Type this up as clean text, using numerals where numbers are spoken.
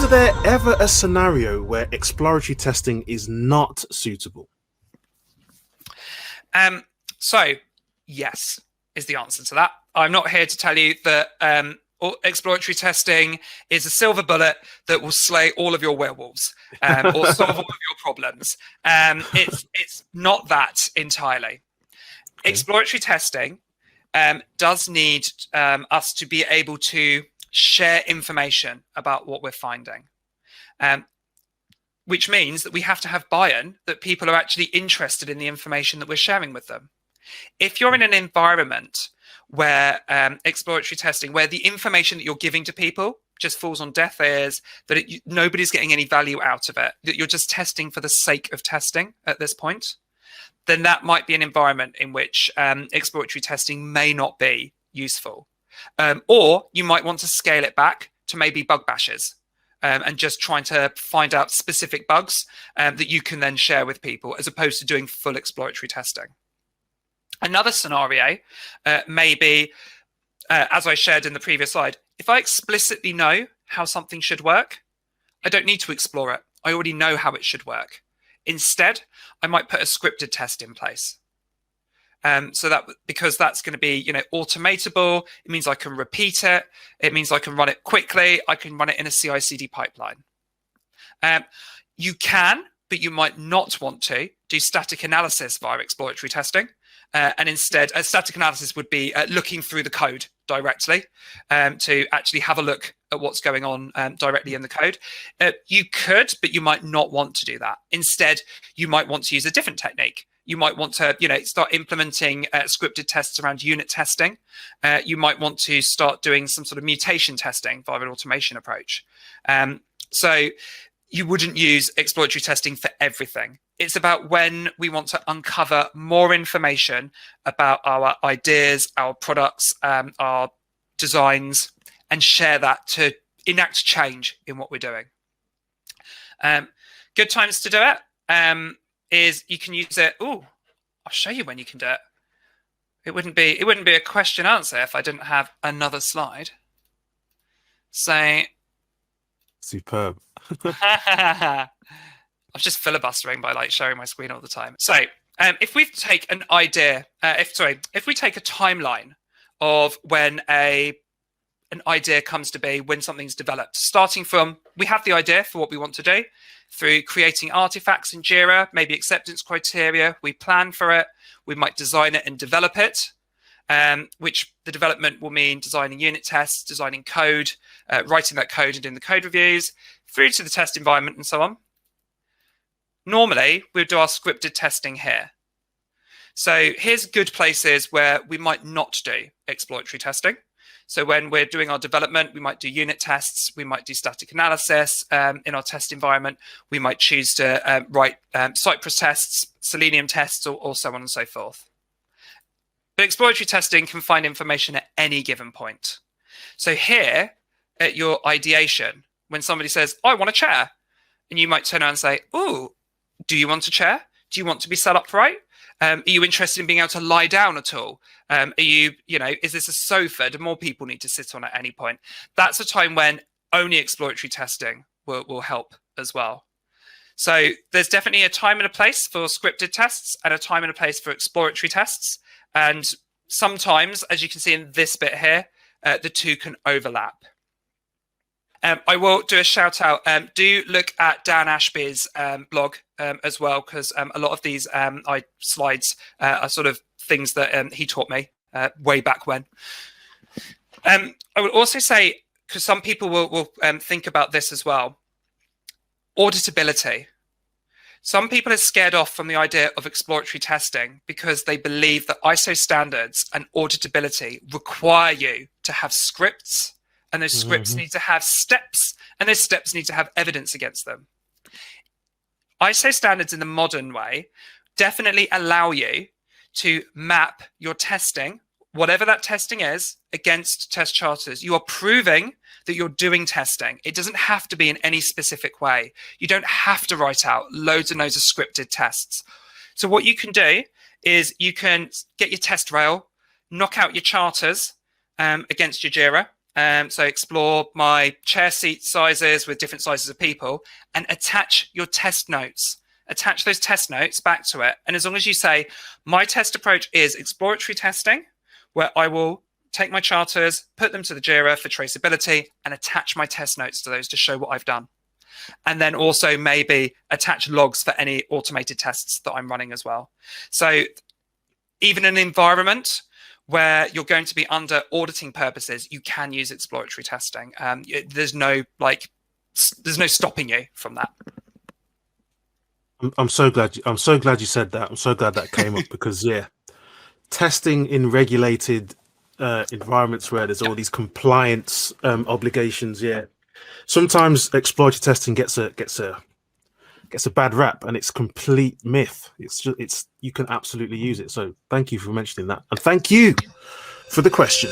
there ever a scenario where exploratory testing is not suitable? So, yes, is the answer to that. I'm not here to tell you that exploratory testing is a silver bullet that will slay all of your werewolves or solve all of your problems. It's not that entirely. Okay. Exploratory testing does need us to be able to share information about what we're finding, which means that we have to have buy-in, that people are actually interested in the information that we're sharing with them. If you're in an environment where exploratory testing, where the information that you're giving to people just falls on deaf ears, that nobody's getting any value out of it, that you're just testing for the sake of testing at this point, then that might be an environment in which exploratory testing may not be useful. Or you might want to scale it back to maybe bug bashes and just trying to find out specific bugs that you can then share with people, as opposed to doing full exploratory testing. Another scenario may be, as I shared in the previous slide, if I explicitly know how something should work, I don't need to explore it. I already know how it should work. Instead, I might put a scripted test in place. So that, because that's going to be, automatable, it means I can repeat it. It means I can run it quickly. I can run it in a CI/CD pipeline. You can, but you might not want to do static analysis via exploratory testing. And instead, a static analysis would be looking through the code directly to actually have a look at what's going on directly in the code. You could, but you might not want to do that. Instead, you might want to use a different technique. You might want to, start implementing scripted tests around unit testing. You might want to start doing some sort of mutation testing via an automation approach. So you wouldn't use exploratory testing for everything. It's about when we want to uncover more information about our ideas, our products, our designs, and share that to enact change in what we're doing. Good times to do it is you can use it. Oh, I'll show you when you can do it. It wouldn't be a question answer if I didn't have another slide. So superb. I'm just filibustering by sharing my screen all the time. So if we take an idea, if we take a timeline of when an idea comes to be, when something's developed, starting from we have the idea for what we want to do, through creating artifacts in Jira, maybe acceptance criteria, we plan for it, we might design it and develop it, which the development will mean designing unit tests, designing code, writing that code and doing the code reviews, through to the test environment and so on. Normally, we'll do our scripted testing here. So here's good places where we might not do exploratory testing. So when we're doing our development, we might do unit tests, we might do static analysis in our test environment, we might choose to write Cypress tests, Selenium tests, or so on and so forth. But exploratory testing can find information at any given point. So here, at your ideation, when somebody says, I want a chair, and you might turn around and say, oh, do you want a chair? Do you want to be set up right? Are you interested in being able to lie down at all? Are you, is this a sofa? Do more people need to sit on at any point? That's a time when only exploratory testing will help as well. So there's definitely a time and a place for scripted tests and a time and a place for exploratory tests. And sometimes, as you can see in this bit here, the two can overlap. I will do a shout out. Do look at Dan Ashby's blog as well, because a lot of these slides are sort of things that he taught me way back when. I would also say, because some people will think about this as well, auditability. Some people are scared off from the idea of exploratory testing because they believe that ISO standards and auditability require you to have scripts, and those scripts need to have steps, and those steps need to have evidence against them. ISO standards in the modern way definitely allow you to map your testing, whatever that testing is, against test charters. You are proving that you're doing testing. It doesn't have to be in any specific way. You don't have to write out loads and loads of scripted tests. So what you can do is you can get your test rail, knock out your charters against your Jira, So explore my chair seat sizes with different sizes of people, and attach your test notes. Attach those test notes back to it. And as long as you say, my test approach is exploratory testing, where I will take my charters, put them to the JIRA for traceability, and attach my test notes to those to show what I've done. And then also maybe attach logs for any automated tests that I'm running as well. So even in an environment where you're going to be under auditing purposes, you can use exploratory testing. There's no stopping you from that. I'm so glad you said that. I'm so glad that came up because testing in regulated environments where there's all these compliance obligations. Sometimes exploratory testing gets a bad rap, and it's complete myth. You can absolutely use it. So thank you for mentioning that, and thank you for the question.